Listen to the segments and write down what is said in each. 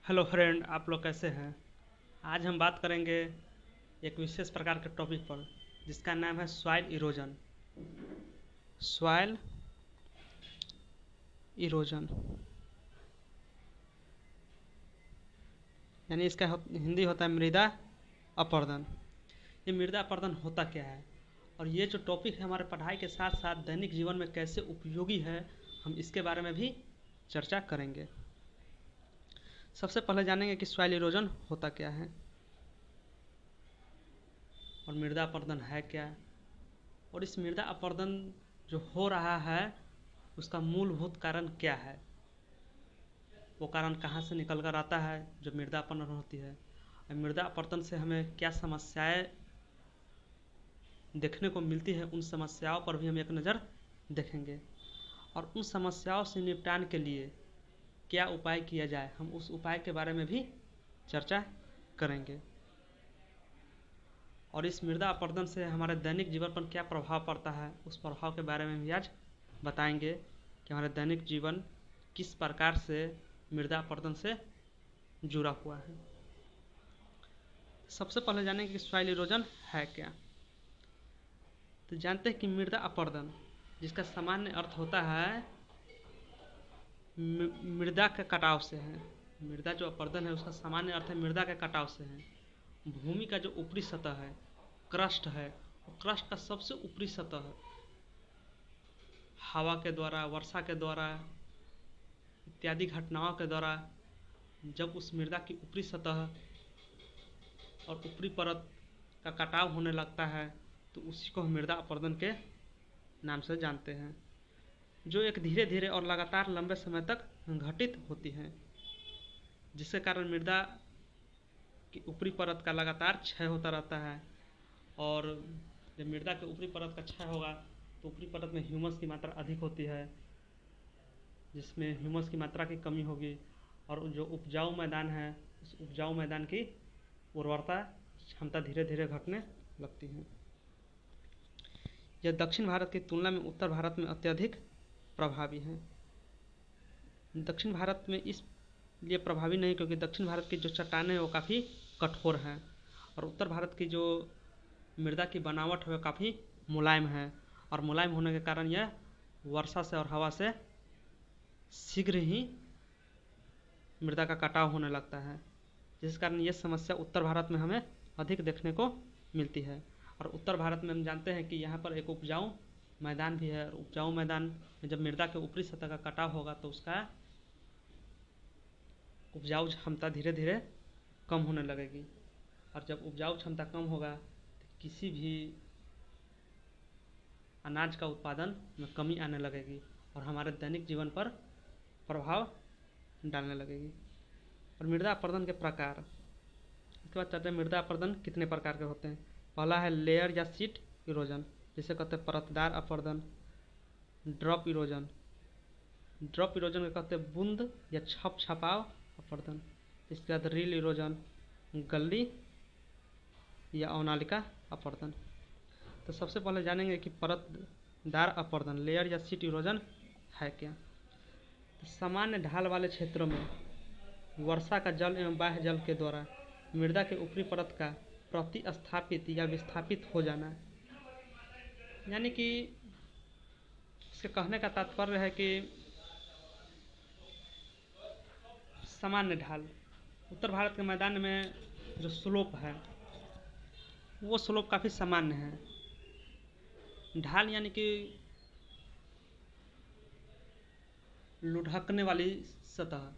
Hello friend, आप लोग कैसे हैं। आज हम बात करेंगे एक विशेष प्रकार के टॉपिक पर जिसका नाम है सॉइल इरोजन। सॉइल इरोजन यानी इसका हिंदी होता है मृदा अपरदन। ये मृदा अपरदन होता क्या है और ये जो टॉपिक है हमारे पढ़ाई के साथ साथ दैनिक जीवन में कैसे उपयोगी है, हम इसके बारे में भी चर्चा करेंगे। सबसे पहले जानेंगे कि सॉइल इरोजन होता क्या है और मृदा अपरदन है क्या, और इस मृदा अपरदन जो हो रहा है उसका मूलभूत कारण क्या है, वो कारण कहाँ से निकल कर आता है जो मृदा अपरदन होती है, और मृदा अपरदन से हमें क्या समस्याएं देखने को मिलती है, उन समस्याओं पर भी हम एक नज़र देखेंगे। और उन समस्याओं से निपटान के लिए क्या उपाय किया जाए, हम उस उपाय के बारे में भी चर्चा करेंगे। और इस मृदा अपरदन से हमारे दैनिक जीवन पर क्या प्रभाव पड़ता है, उस प्रभाव के बारे में भी आज बताएंगे कि हमारे दैनिक जीवन किस प्रकार से मृदा अपरदन से जुड़ा हुआ है। सबसे पहले जानेंगे कि सॉइल इरोजन है क्या। तो जानते हैं कि मृदा अपरदन जिसका सामान्य अर्थ होता है मृदा के कटाव से है। मृदा जो अपरदन है उसका सामान्य अर्थ है मृदा के कटाव से है। भूमि का जो ऊपरी सतह है, क्रस्ट है, वो क्रस्ट का सबसे ऊपरी सतह हवा के द्वारा, वर्षा के द्वारा इत्यादि घटनाओं के द्वारा जब उस मृदा की ऊपरी सतह और ऊपरी परत का कटाव होने लगता है तो उसी को हम मृदा अपरदन के नाम से जानते हैं, जो एक धीरे धीरे और लगातार लंबे समय तक घटित होती है, जिसके कारण मृदा की ऊपरी परत का लगातार क्षय होता रहता है। और जब मृदा के ऊपरी परत का क्षय होगा तो ऊपरी परत में ह्यूमस की मात्रा अधिक होती है, जिसमें ह्यूमस की मात्रा की कमी होगी और जो उपजाऊ मैदान है उस उपजाऊ मैदान की उर्वरता क्षमता धीरे धीरे घटने लगती है। यह दक्षिण भारत की तुलना में उत्तर भारत में अत्यधिक प्रभावी है। दक्षिण भारत में इसलिए प्रभावी नहीं क्योंकि दक्षिण भारत की जो चट्टानें हैं वो काफ़ी कठोर हैं और उत्तर भारत की जो मृदा की बनावट है वो काफ़ी मुलायम है, और मुलायम होने के कारण यह वर्षा से और हवा से शीघ्र ही मृदा का कटाव होने लगता है, जिस कारण ये समस्या उत्तर भारत में हमें अधिक देखने को मिलती है। और उत्तर भारत में हम जानते हैं कि यहाँ पर एक उपजाऊ मैदान भी है, और उपजाऊ मैदान में जब मृदा के ऊपरी सतह का कटाव होगा तो उसका उपजाऊ क्षमता धीरे धीरे कम होने लगेगी, और जब उपजाऊ क्षमता कम होगा तो किसी भी अनाज का उत्पादन में कमी आने लगेगी और हमारे दैनिक जीवन पर प्रभाव डालने लगेगी। और मृदा अपरदन के प्रकार, इसके बाद चलते हैं मृदा अपरदन कितने प्रकार के होते हैं। पहला है लेयर या सीट इरोजन, जिसे कहते हैं परतदार अपरदन। ड्रॉप इरोजन, ड्रॉप इरोजन को कहते हैं बूंद या छप छपाव अपरदन। इसके बाद रील इरोजन, गली या अवनालिका अपरदन। तो सबसे पहले जानेंगे कि परतदार अपरदन लेयर या सीट इरोजन है क्या। तो सामान्य ढाल वाले क्षेत्रों में वर्षा का जल एवं बाह्य जल के द्वारा मृदा के ऊपरी परत का प्रतिस्थापित या विस्थापित हो जाना, यानी कि इसके कहने का तात्पर्य है कि सामान्य ढाल उत्तर भारत के मैदान में जो स्लोप है वो स्लोप काफ़ी सामान्य है। ढाल यानी कि लुढ़कने वाली सतह,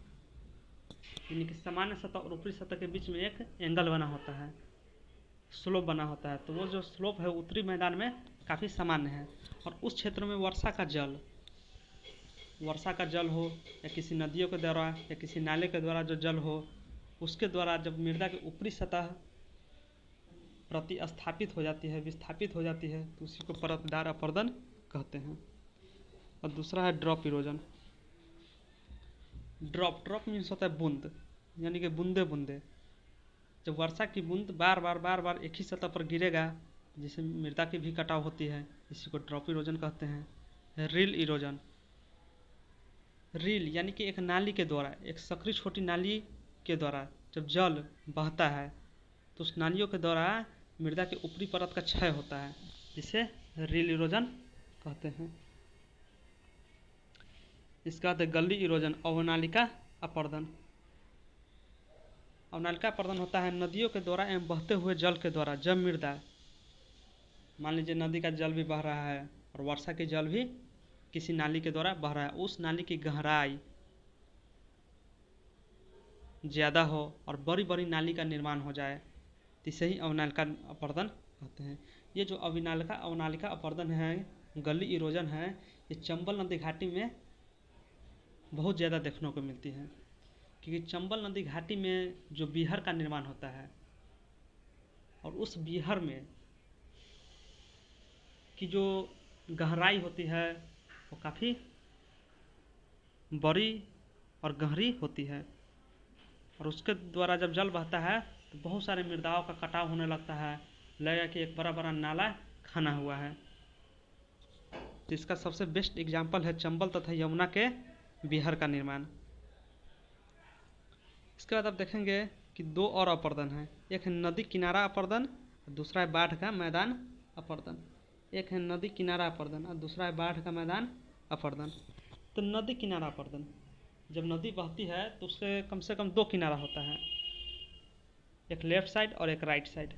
यानी कि सामान्य सतह और ऊपरी सतह के बीच में एक एंगल बना होता है, स्लोप बना होता है, तो वो जो स्लोप है उत्तरी मैदान में काफ़ी सामान्य है। और उस क्षेत्र में वर्षा का जल हो या किसी नदियों के द्वारा या किसी नाले के द्वारा जो जल हो उसके द्वारा जब मृदा की ऊपरी सतह प्रतिस्थापित हो जाती है, विस्थापित हो जाती है, तो उसी को परतदार अपरदन कहते हैं। और दूसरा है ड्रॉप इरोजन। ड्रॉप मीन्स होता है बूंद, यानी कि बूंदे बूंदे। जब वर्षा की बूंद बार बार एक ही सतह पर गिरेगा जिससे मृदा की भी कटाव होती है, इसी को ड्रॉप इरोजन कहते हैं। रील इरोजन, रील यानी कि एक नाली के द्वारा, एक सकरी छोटी नाली के द्वारा जब जल बहता है तो उस नालियों के द्वारा मृदा के ऊपरी परत का क्षय होता है, जिसे रील इरोजन कहते हैं। इसका बाद गली इरोजन, अवनालिका अपर्दन। अवनालिका अपर्दन होता है नदियों के द्वारा एवं बहते हुए जल के द्वारा। जब मृदा, मान लीजिए नदी का जल भी बह रहा है और वर्षा के जल भी किसी नाली के द्वारा बह रहा है, उस नाली की गहराई ज़्यादा हो और बड़ी बड़ी नाली का निर्माण हो जाए, इसे ही अवनालिका अपर्दन कहते हैं। ये जो अवनालिका अपर्दन है, गली इरोजन है, ये चंबल नदी घाटी में बहुत ज़्यादा देखने को मिलती है, क्योंकि चंबल नदी घाटी में जो बीहर का निर्माण होता है और उस बीहर में की जो गहराई होती है वो काफ़ी बड़ी और गहरी होती है, और उसके द्वारा जब जल बहता है तो बहुत सारे मृदाओं का कटाव होने लगता है, लगेगा कि एक बड़ा बड़ा नाला खना हुआ है। तो इसका सबसे बेस्ट एग्जाम्पल है चंबल तथा यमुना के बीहर का निर्माण। इसके बाद आप देखेंगे कि दो और अपर्दन है, एक है नदी किनारा अपर्दन, दूसरा है बाढ़ का मैदान अपर्दन। एक है नदी किनारा अपर्दन और दूसरा है बाढ़ का मैदान अपर्दन। तो नदी किनारा अपर्दन, जब नदी बहती है तो उसके कम से कम दो किनारा होता है, एक लेफ्ट साइड और एक राइट साइड।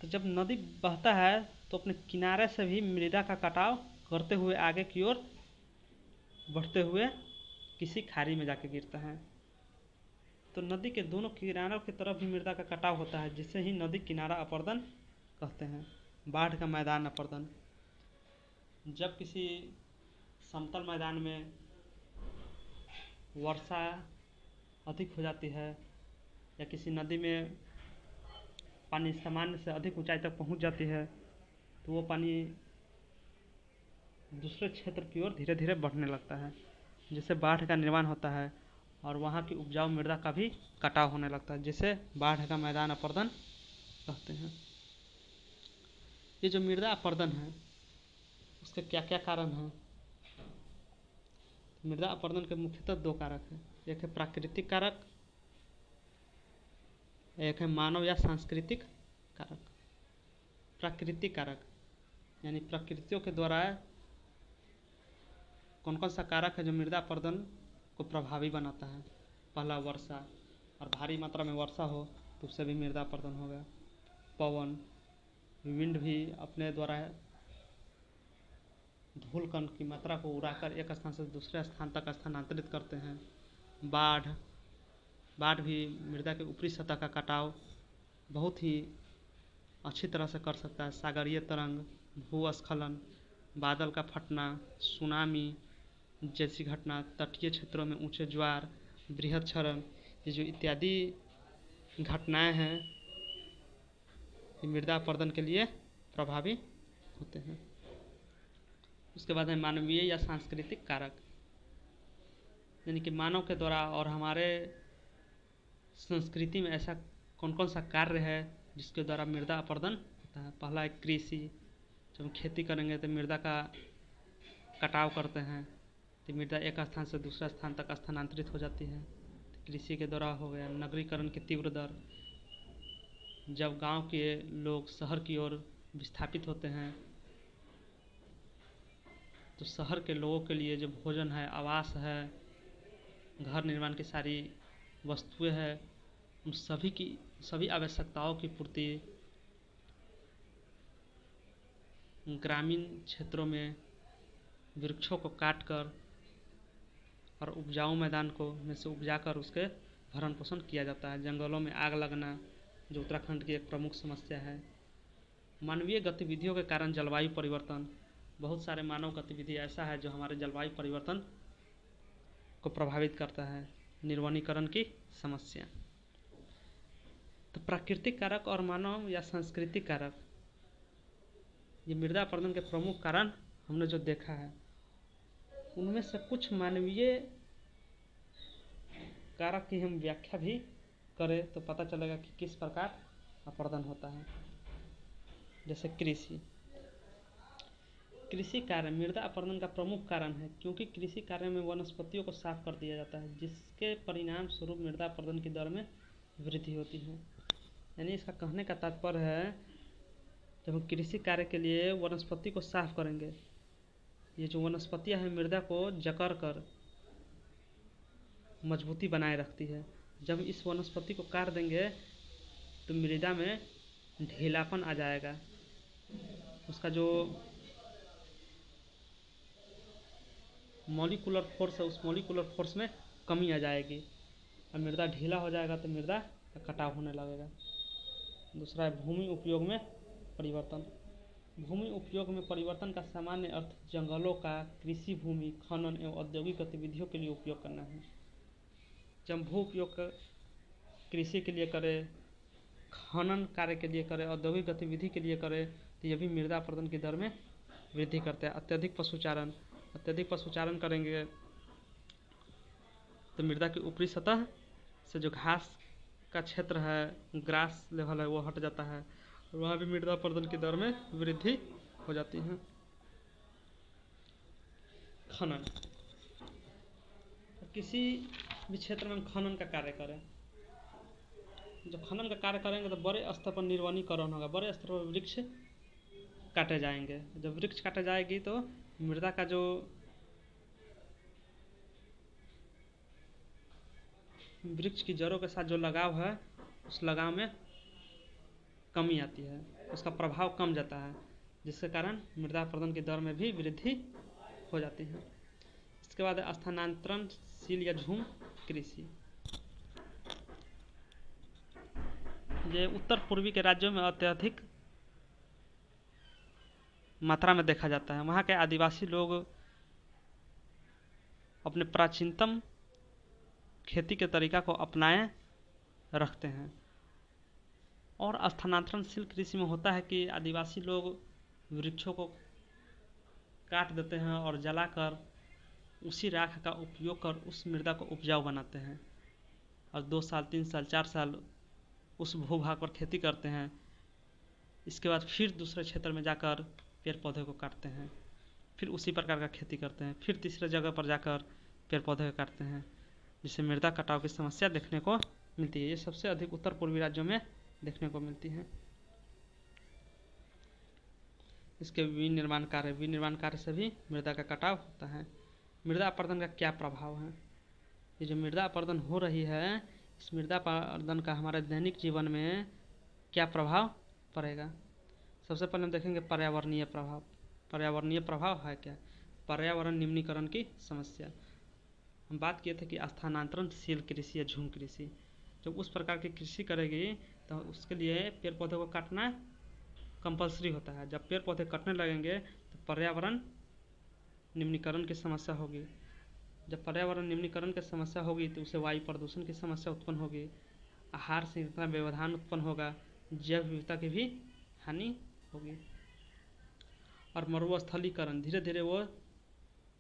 तो जब नदी बहता है तो अपने किनारे से भी मृदा का कटाव करते हुए आगे की ओर बढ़ते हुए किसी खाड़ी में जाके गिरता है। तो नदी के दोनों किनारों की तरफ भी मृदा का कटाव होता है, जिसे ही नदी किनारा अपर्दन कहते हैं। बाढ़ का मैदान अपर्दन, जब किसी समतल मैदान में वर्षा अधिक हो जाती है या किसी नदी में पानी सामान्य से अधिक ऊंचाई तक पहुंच जाती है तो वो पानी दूसरे क्षेत्र की ओर धीरे धीरे बढ़ने लगता है, जिससे बाढ़ का निर्माण होता है और वहाँ की उपजाऊ मृदा का भी कटाव होने लगता है, जिसे बाढ़ का मैदान अपर्दन कहते हैं। ये जो मृदा अपर्दन है उसके क्या क्या कारण हैं? मृदा अपर्दन के मुख्यतः दो कारक हैं, एक है प्राकृतिक कारक, एक है मानव या सांस्कृतिक कारक। प्राकृतिक कारक यानी प्रकृतियों के द्वारा कौन कौन सा कारक है जो मृदा अपर्दन को प्रभावी बनाता है? पहला वर्षा, और भारी मात्रा में वर्षा हो तो उससे भी मृदा अपर्दन होगा। पवन, विंड भी अपने द्वारा धूल कण की मात्रा को उड़ाकर एक स्थान से दूसरे स्थान तक स्थानांतरित करते हैं। बाढ़ भी मृदा के ऊपरी सतह का कटाव बहुत ही अच्छी तरह से कर सकता है। सागरीय तरंग, भूस्खलन, बादल का फटना, सुनामी जैसी घटना, तटीय क्षेत्रों में ऊंचे ज्वार, बृहद क्षरण, ये जो इत्यादि घटनाएं हैं ये मृदा अपर्दन के लिए प्रभावी होते हैं। उसके बाद है मानवीय या सांस्कृतिक कारक, यानी कि मानव के द्वारा और हमारे संस्कृति में ऐसा कौन कौन सा कार्य है जिसके द्वारा मृदा अपर्दन होता है। पहला है कृषि, जब हम खेती करेंगे तो मृदा का कटाव करते हैं तो मृदा एक स्थान से दूसरा स्थान तक स्थानांतरित हो जाती है, तो कृषि के द्वारा हो गया। नगरीकरण की तीव्र दर, जब गांव के लोग शहर की ओर विस्थापित होते हैं तो शहर के लोगों के लिए जो भोजन है, आवास है, घर निर्माण की सारी वस्तुएं हैं, उन सभी आवश्यकताओं की पूर्ति ग्रामीण क्षेत्रों में वृक्षों को काटकर और उपजाऊ मैदान को में से उपजाकर उसके भरण पोषण किया जाता है। जंगलों में आग लगना जो उत्तराखंड की एक प्रमुख समस्या है। मानवीय गतिविधियों के कारण जलवायु परिवर्तन, बहुत सारे मानव गतिविधि ऐसा है जो हमारे जलवायु परिवर्तन को प्रभावित करता है। निर्वनीकरण की समस्या। तो प्राकृतिक कारक और मानव या सांस्कृतिक कारक, ये मृदा अपर्दन के प्रमुख कारण हमने जो देखा है, उनमें से कुछ मानवीय कारक की हम व्याख्या भी करें तो पता चलेगा कि किस प्रकार अपर्दन होता है। जैसे कृषि, कृषि कार्य मृदा अपरदन का प्रमुख कारण है, क्योंकि कृषि कार्य में वनस्पतियों को साफ कर दिया जाता है, जिसके परिणाम स्वरूप मृदा अपरदन की दर में वृद्धि होती है। यानी इसका कहने का तात्पर्य है, जब हम कृषि कार्य के लिए वनस्पति को साफ करेंगे, ये जो वनस्पतियां हैं मृदा को जकड़ कर मजबूती बनाए रखती है। जब इस वनस्पति को काट देंगे तो मृदा में ढीलापन आ जाएगा, उसका जो मॉलिक्यूलर फोर्स है उस मॉलिक्यूलर फोर्स में कमी आ जाएगी और मृदा ढीला हो जाएगा तो मृदा का कटाव होने लगेगा। दूसरा है भूमि उपयोग में परिवर्तन। भूमि उपयोग में परिवर्तन का सामान्य अर्थ जंगलों का कृषि भूमि, खनन एवं औद्योगिक गतिविधियों के लिए उपयोग करना है। जब भू उपयोग कृषि के लिए करें, खनन कार्य के लिए करें, औद्योगिक गतिविधि के लिए करें, तो ये भी मृदा अपरदन की दर में वृद्धि करते हैं। अत्यधिक पशुचारण करेंगे तो मृदा की ऊपरी सतह से जो घास का क्षेत्र है, ग्रास लेवल है, वो हट जाता है और वहाँ भी मृदा अपरदन की दर में वृद्धि हो जाती है। खनन, किसी भी क्षेत्र में हम खनन का कार्य करें, जब खनन का कार्य करेंगे तो बड़े स्तर पर निर्वनीकरण होगा, बड़े स्तर पर वृक्ष काटे जाएंगे। जब वृक्ष काटे जाएगी तो मृदा का जो वृक्ष की जड़ों के साथ जो लगाव है उस लगाव में कमी आती है, उसका प्रभाव कम जाता है, जिसके कारण मृदा अपरदन की दर में भी वृद्धि हो जाती है। इसके बाद स्थानांतरणशील या झूम कृषि। ये उत्तर पूर्वी के राज्यों में अत्यधिक मात्रा में देखा जाता है। वहाँ के आदिवासी लोग अपने प्राचीनतम खेती के तरीका को अपनाए रखते हैं। और स्थानांतरणशील कृषि में होता है कि आदिवासी लोग वृक्षों को काट देते हैं और जलाकर उसी राख का उपयोग कर उस मृदा को उपजाऊ बनाते हैं और 2 साल 3 साल 4 साल उस भूभाग पर खेती करते हैं। इसके बाद फिर दूसरे क्षेत्र में जाकर पेड़ पौधे को काटते हैं, फिर उसी प्रकार का खेती करते हैं, फिर तीसरे जगह पर जाकर पेड़ पौधे को काटते हैं, जिससे मृदा कटाव की समस्या देखने को मिलती है। ये सबसे अधिक उत्तर पूर्वी राज्यों में देखने को मिलती है। इसके विनिर्माण कार्य से भी मृदा का कटाव होता है। मृदा अपरदन का क्या प्रभाव है? ये जो मृदा अपरदन हो रही है, इस मृदा अपरदन का हमारे दैनिक जीवन में क्या प्रभाव पड़ेगा? सबसे पहले हम देखेंगे पर्यावरणीय प्रभाव। पर्यावरणीय प्रभाव है क्या? पर्यावरण निम्नीकरण की समस्या। हम बात किए थे कि स्थानांतरणशील कृषि या झूम कृषि, जब उस प्रकार की कृषि करेगी तो उसके लिए पेड़ पौधे को काटना कंपलसरी होता है। जब पेड़ पौधे कटने लगेंगे तो पर्यावरण निम्नीकरण की समस्या होगी। जब पर्यावरण निम्नीकरण की समस्या होगी तो उसे वायु प्रदूषण की समस्या उत्पन्न होगी, आहार श्रृंखला व्यवधान उत्पन्न होगा, जैव विविधता की भी हानि होगी और मरुस्थलीकरण, धीरे धीरे वो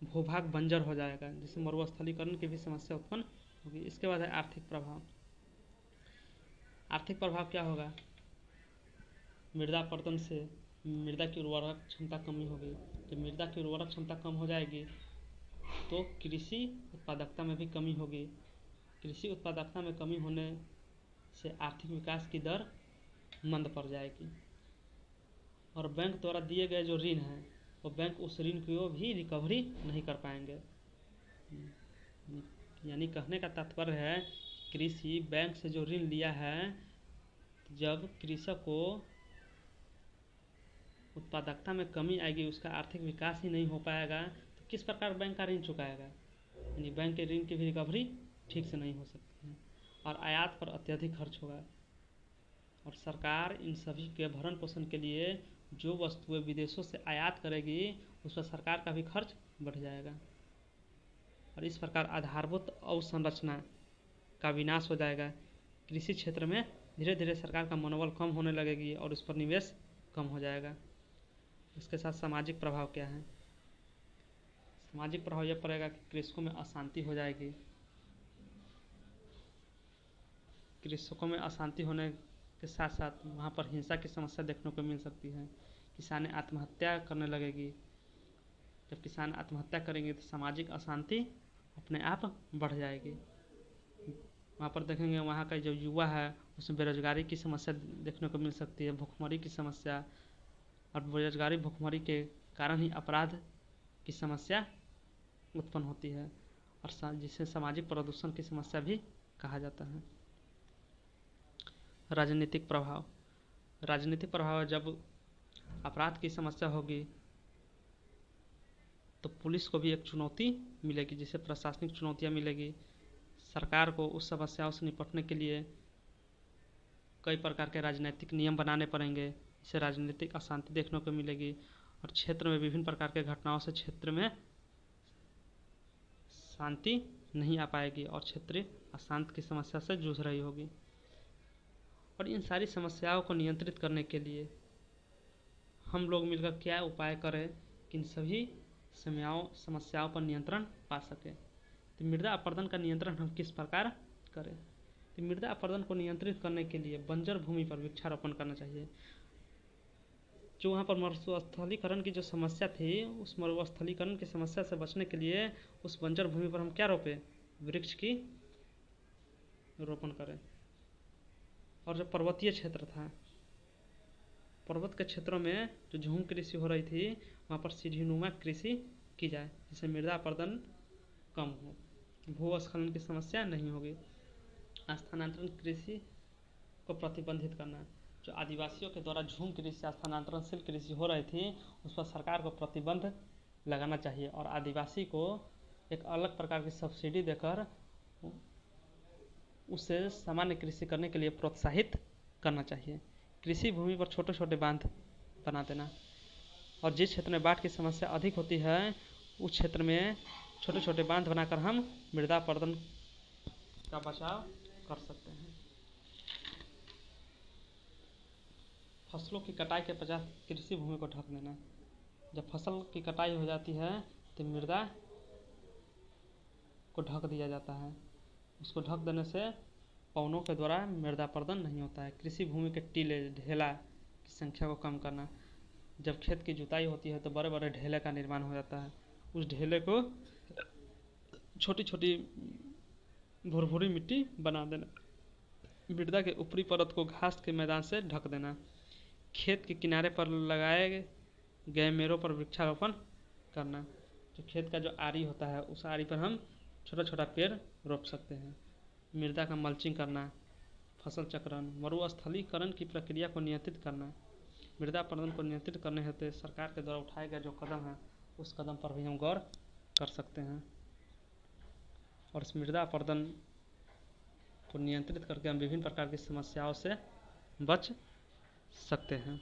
भूभाग बंजर हो जाएगा, जिससे मरुस्थलीकरण की भी समस्या उत्पन्न होगी। इसके बाद है आर्थिक प्रभाव। आर्थिक प्रभाव क्या होगा? मृदा अपरदन से मृदा की उर्वरक क्षमता कमी होगी। जब मृदा की उर्वरक क्षमता कम हो जाएगी तो कृषि उत्पादकता में भी कमी होगी। कृषि उत्पादकता में कमी होने से आर्थिक विकास की दर मंद पड़ जाएगी और बैंक द्वारा दिए गए जो ऋण हैं वो बैंक उस ऋण को भी रिकवरी नहीं कर पाएंगे। यानी कहने का तात्पर्य है, कृषि बैंक से जो ऋण लिया है, जब कृषक को उत्पादकता में कमी आएगी, उसका आर्थिक विकास ही नहीं हो पाएगा, तो किस प्रकार बैंक का ऋण चुकाएगा? यानी बैंक के ऋण की भी रिकवरी ठीक से नहीं हो सकती है और आयात पर अत्यधिक खर्च होगा और सरकार इन सभी के भरण पोषण के लिए जो वस्तुएं विदेशों से आयात करेगी उस पर सरकार का भी खर्च बढ़ जाएगा और इस प्रकार आधारभूत अवसंरचना का विनाश हो जाएगा। कृषि क्षेत्र में धीरे धीरे सरकार का मनोबल कम होने लगेगी और उस पर निवेश कम हो जाएगा। इसके साथ सामाजिक प्रभाव क्या है? सामाजिक प्रभाव यह पड़ेगा कि कृषकों में अशांति हो जाएगी। कृषकों में अशांति होने के साथ साथ वहाँ पर हिंसा की समस्या देखने को मिल सकती है। किसान आत्महत्या करने लगेगी जब किसान आत्महत्या करेंगे तो सामाजिक अशांति अपने आप बढ़ जाएगी। वहाँ पर देखेंगे वहाँ का जो युवा है उसमें बेरोजगारी की समस्या देखने को मिल सकती है, भुखमरी की समस्या, और बेरोजगारी भुखमरी के कारण ही अपराध की समस्या उत्पन्न होती है, और जिसे सामाजिक प्रदूषण की समस्या भी कहा जाता है। राजनीतिक प्रभाव। राजनीतिक प्रभाव, जब अपराध की समस्या होगी तो पुलिस को भी एक चुनौती मिलेगी, जिसे प्रशासनिक चुनौतियाँ मिलेगी। सरकार को उस समस्याओं से निपटने के लिए कई प्रकार के राजनीतिक नियम बनाने पड़ेंगे, इससे राजनीतिक अशांति देखने को मिलेगी, और क्षेत्र में विभिन्न प्रकार के घटनाओं से क्षेत्र में शांति नहीं आ पाएगी और क्षेत्रीय अशांति की समस्या से जूझ रही होगी। और इन सारी समस्याओं को नियंत्रित करने के लिए हम लोग मिलकर क्या उपाय करें कि इन सभी समस्याओं पर नियंत्रण पा सकें। तो मृदा अपरदन का नियंत्रण हम किस प्रकार करें। तो मृदा अपरदन को नियंत्रित करने के लिए बंजर भूमि पर वृक्षारोपण करना चाहिए। जो वहाँ पर मरुस्थलीकरण की जो समस्या थी, उस मरुस्थलीकरण की समस्या से बचने के लिए उस बंजर भूमि पर हम क्या रोपें, वृक्ष की रोपण करें। और जो पर्वतीय क्षेत्र था, पर्वत के क्षेत्रों में जो झूम कृषि हो रही थी, वहाँ पर सीढ़ीनुमा कृषि की जाए, जिससे मृदा अपरदन कम हो, भूस्खलन की समस्या नहीं होगी। स्थानांतरण कृषि को प्रतिबंधित करना। जो आदिवासियों के द्वारा झूम कृषि, स्थानांतरणशील कृषि हो रही थी, उस पर सरकार को प्रतिबंध लगाना चाहिए और आदिवासी को एक अलग प्रकार की सब्सिडी देकर उसे सामान्य कृषि करने के लिए प्रोत्साहित करना चाहिए। कृषि भूमि पर छोटे छोटे बांध बना देना, और जिस क्षेत्र में बाढ़ की समस्या अधिक होती है उस क्षेत्र में छोटे छोटे बांध बनाकर हम मृदा अपरदन का बचाव कर सकते हैं। फसलों की कटाई के पश्चात कृषि भूमि को ढक देना। जब फसल की कटाई हो जाती है तो मृदा को ढक दिया जाता है। उसको ढक देने से पवनों के द्वारा मृदा अपरदन नहीं होता है। कृषि भूमि के टीले, ढेला की संख्या को कम करना। जब खेत की जुताई होती है तो बड़े बड़े ढेले का निर्माण हो जाता है। उस ढेले को छोटी छोटी भुरभुरी मिट्टी बना देना। मृदा के ऊपरी परत को घास के मैदान से ढक देना। खेत के किनारे पर लगाए गए मेड़ों पर वृक्षारोपण करना। जो खेत का जो आरी होता है उस आरी पर हम छोटा छोटा पेड़ रोप सकते हैं। मृदा का मल्चिंग करना, फसल चक्रण, मरुस्थलीकरण की प्रक्रिया को नियंत्रित करना। मृदा अपरदन को नियंत्रित करने हेतु सरकार के द्वारा उठाए गए जो कदम हैं उस कदम पर भी हम गौर कर सकते हैं, और इस मृदा अपरदन को नियंत्रित करके हम विभिन्न प्रकार की समस्याओं से बच सकते हैं।